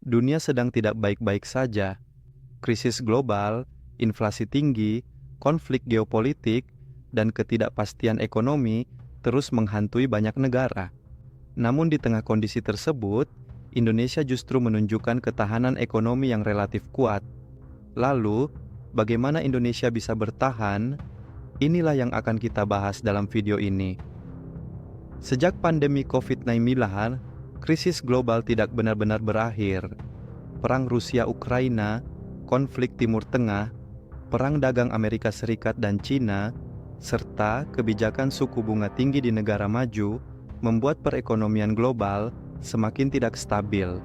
Dunia sedang tidak baik-baik saja. Krisis global, inflasi tinggi, konflik geopolitik, dan ketidakpastian ekonomi terus menghantui banyak negara. Namun di tengah kondisi tersebut, Indonesia justru menunjukkan ketahanan ekonomi yang relatif kuat. Lalu, bagaimana Indonesia bisa bertahan? Inilah yang akan kita bahas dalam video ini. Sejak pandemi COVID-19, krisis global tidak benar-benar berakhir. Perang Rusia-Ukraina, konflik Timur Tengah, perang dagang Amerika Serikat dan Cina, serta kebijakan suku bunga tinggi di negara maju membuat perekonomian global semakin tidak stabil.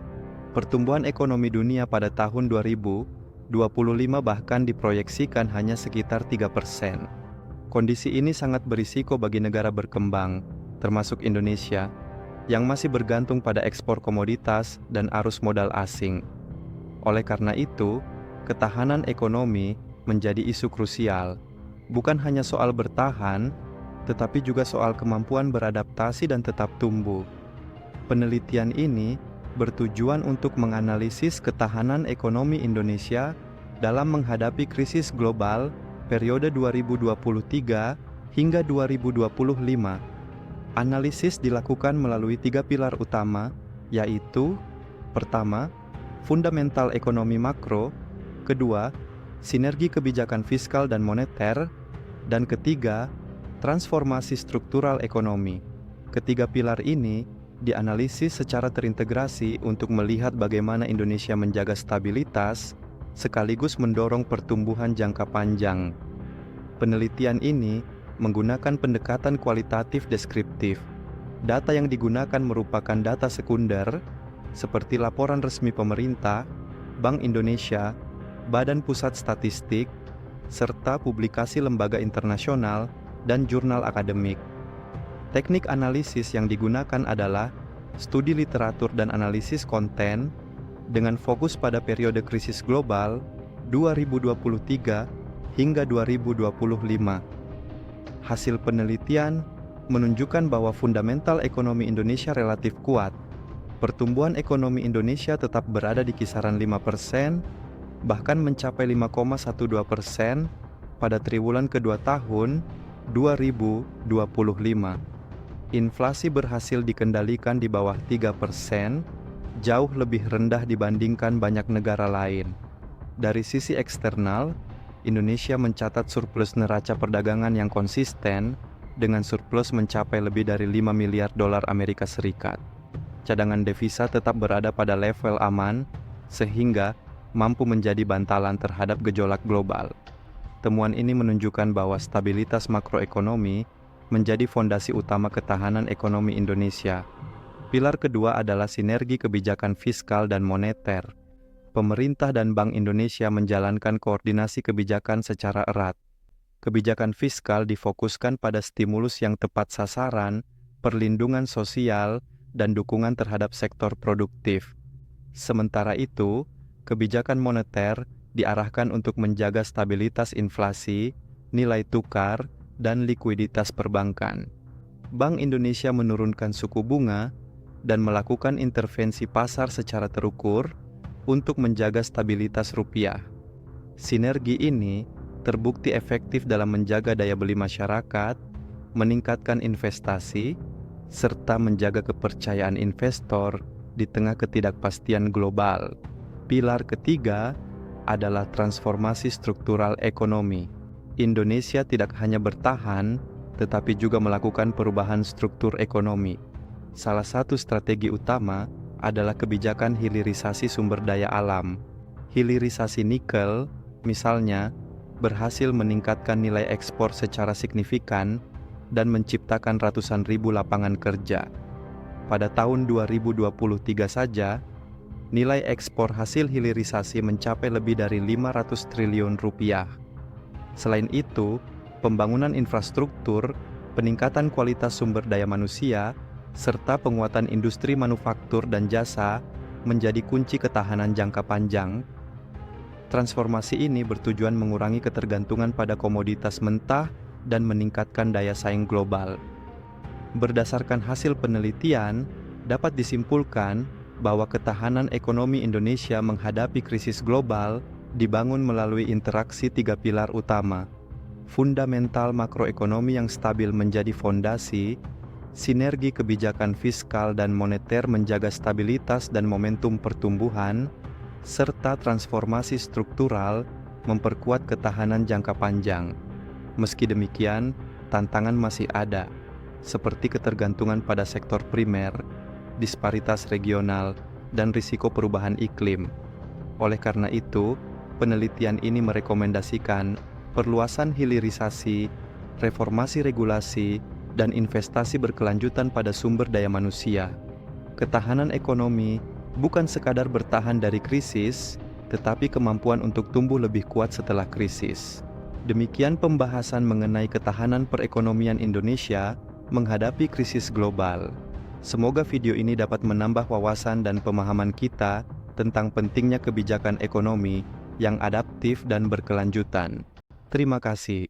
Pertumbuhan ekonomi dunia pada tahun 2025 bahkan diproyeksikan hanya sekitar 3%. Kondisi ini sangat berisiko bagi negara berkembang, termasuk Indonesia, yang masih bergantung pada ekspor komoditas dan arus modal asing. Oleh karena itu, ketahanan ekonomi menjadi isu krusial, bukan hanya soal bertahan, tetapi juga soal kemampuan beradaptasi dan tetap tumbuh. Penelitian ini bertujuan untuk menganalisis ketahanan ekonomi Indonesia dalam menghadapi krisis global periode 2023 hingga 2025. Analisis dilakukan melalui 3 pilar utama, yaitu: pertama, fundamental ekonomi makro; kedua, sinergi kebijakan fiskal dan moneter; dan ketiga, transformasi struktural ekonomi. Ketiga pilar ini dianalisis secara terintegrasi untuk melihat bagaimana Indonesia menjaga stabilitas sekaligus mendorong pertumbuhan jangka panjang. Penelitian ini menggunakan pendekatan kualitatif deskriptif. Data yang digunakan merupakan data sekunder seperti laporan resmi pemerintah, Bank Indonesia, Badan Pusat Statistik, serta publikasi lembaga internasional dan jurnal akademik. Teknik analisis yang digunakan adalah studi literatur dan analisis konten dengan fokus pada periode krisis global 2023 hingga 2025. Hasil penelitian menunjukkan bahwa fundamental ekonomi Indonesia relatif kuat. Pertumbuhan ekonomi Indonesia tetap berada di kisaran 5%, bahkan mencapai 5,12% pada triwulan kedua tahun 2025. Inflasi berhasil dikendalikan di bawah 3%, jauh lebih rendah dibandingkan banyak negara lain. Dari sisi eksternal, Indonesia mencatat surplus neraca perdagangan yang konsisten dengan surplus mencapai lebih dari 5 miliar dolar Amerika Serikat. Cadangan devisa tetap berada pada level aman, sehingga mampu menjadi bantalan terhadap gejolak global. Temuan ini menunjukkan bahwa stabilitas makroekonomi menjadi fondasi utama ketahanan ekonomi Indonesia. Pilar kedua adalah sinergi kebijakan fiskal dan moneter. Pemerintah dan Bank Indonesia menjalankan koordinasi kebijakan secara erat. Kebijakan fiskal difokuskan pada stimulus yang tepat sasaran, perlindungan sosial, dan dukungan terhadap sektor produktif. Sementara itu, kebijakan moneter diarahkan untuk menjaga stabilitas inflasi, nilai tukar, dan likuiditas perbankan. Bank Indonesia menurunkan suku bunga dan melakukan intervensi pasar secara terukur untuk menjaga stabilitas rupiah. Sinergi ini terbukti efektif dalam menjaga daya beli masyarakat, meningkatkan investasi, serta menjaga kepercayaan investor di tengah ketidakpastian global. Pilar ketiga adalah transformasi struktural ekonomi. Indonesia tidak hanya bertahan, tetapi juga melakukan perubahan struktur ekonomi. Salah satu strategi utama adalah kebijakan hilirisasi sumber daya alam. Hilirisasi nikel, misalnya, berhasil meningkatkan nilai ekspor secara signifikan dan menciptakan ratusan ribu lapangan kerja. Pada tahun 2023 saja, nilai ekspor hasil hilirisasi mencapai lebih dari 500 triliun rupiah. Selain itu, pembangunan infrastruktur, peningkatan kualitas sumber daya manusia, serta penguatan industri manufaktur dan jasa menjadi kunci ketahanan jangka panjang. Transformasi ini bertujuan mengurangi ketergantungan pada komoditas mentah dan meningkatkan daya saing global. Berdasarkan hasil penelitian, dapat disimpulkan bahwa ketahanan ekonomi Indonesia menghadapi krisis global dibangun melalui interaksi tiga pilar utama. Fundamental makroekonomi yang stabil menjadi fondasi, sinergi kebijakan fiskal dan moneter menjaga stabilitas dan momentum pertumbuhan, serta transformasi struktural memperkuat ketahanan jangka panjang. Meski demikian, tantangan masih ada, seperti ketergantungan pada sektor primer, disparitas regional, dan risiko perubahan iklim. Oleh karena itu, penelitian ini merekomendasikan perluasan hilirisasi, reformasi regulasi, dan investasi berkelanjutan pada sumber daya manusia. Ketahanan ekonomi bukan sekadar bertahan dari krisis, tetapi kemampuan untuk tumbuh lebih kuat setelah krisis. Demikian pembahasan mengenai ketahanan perekonomian Indonesia menghadapi krisis global. Semoga video ini dapat menambah wawasan dan pemahaman kita tentang pentingnya kebijakan ekonomi yang adaptif dan berkelanjutan. Terima kasih.